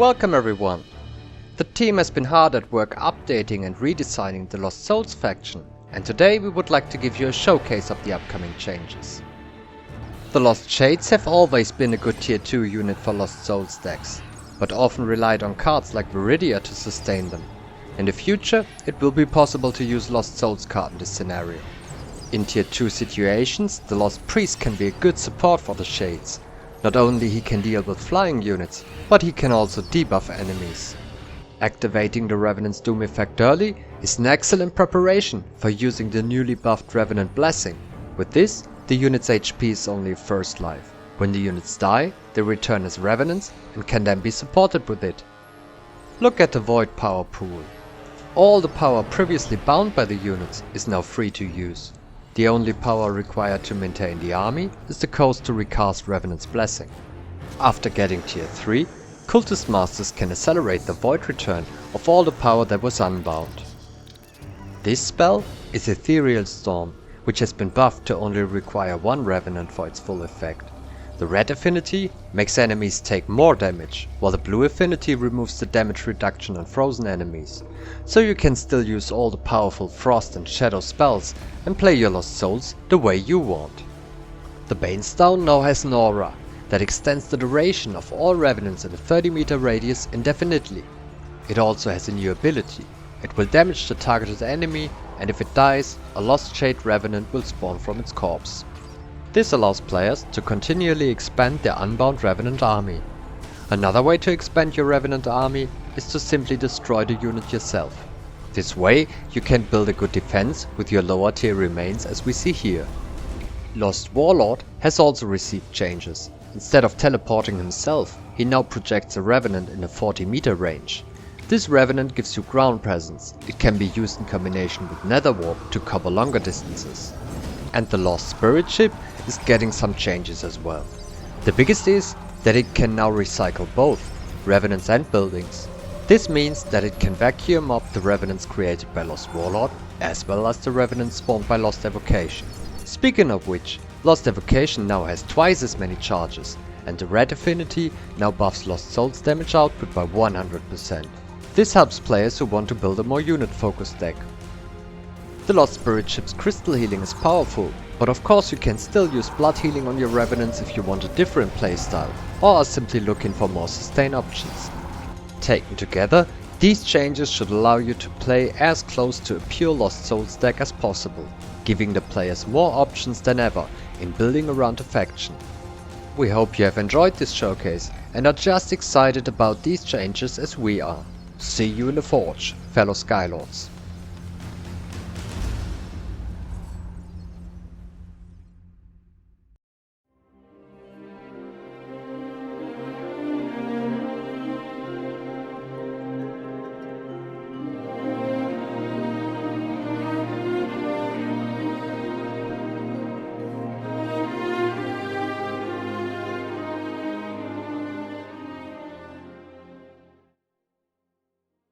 Welcome everyone! The team has been hard at work updating and redesigning the Lost Souls faction, and today we would like to give you a showcase of the upcoming changes. The Lost Shades have always been a good tier 2 unit for Lost Souls decks, but often relied on cards like Viridia to sustain them. In the future, it will be possible to use Lost Souls card in this scenario. In tier 2 situations, the Lost Priest can be a good support for the Shades. Not only he can deal with flying units, but he can also debuff enemies. Activating the Revenant's Doom effect early is an excellent preparation for using the newly buffed Revenant Blessing. With this, the unit's HP is only first life. When the units die, they return as Revenants and can then be supported with it. Look at the Void power pool. All the power previously bound by the units is now free to use. The only power required to maintain the army is the cost to recast Revenant's Blessing. After getting tier 3, Cultist Masters can accelerate the Void return of all the power that was unbound. This spell is Ethereal Storm, which has been buffed to only require one Revenant for its full effect. The red affinity makes enemies take more damage, while the blue affinity removes the damage reduction on frozen enemies, so you can still use all the powerful frost and shadow spells and play your Lost Souls the way you want. The Banestone now has an aura that extends the duration of all Revenants in a 30-meter radius indefinitely. It also has a new ability. It will damage the targeted enemy, and if it dies, a Lost Shade Revenant will spawn from its corpse. This allows players to continually expand their unbound Revenant army. Another way to expand your Revenant army is to simply destroy the unit yourself. This way you can build a good defense with your lower tier remains, as we see here. Lost Warlord has also received changes. Instead of teleporting himself, he now projects a Revenant in a 40-meter range. This Revenant gives you ground presence. It can be used in combination with Nether Warp to cover longer distances. And the Lost Spirit ship is getting some changes as well. The biggest is that it can now recycle both Revenants and buildings. This means that it can vacuum up the Revenants created by Lost Warlord, as well as the Revenants spawned by Lost Evocation. Speaking of which, Lost Evocation now has twice as many charges, and the red affinity now buffs Lost Souls damage output by 100%. This helps players who want to build a more unit-focused deck. The Lost Spirit ship's crystal healing is powerful, but of course you can still use blood healing on your Revenants if you want a different playstyle, or are simply looking for more sustain options. Taken together, these changes should allow you to play as close to a pure Lost Souls deck as possible, giving the players more options than ever in building around a faction. We hope you have enjoyed this showcase and are just excited about these changes as we are. See you in the Forge, fellow Skylords.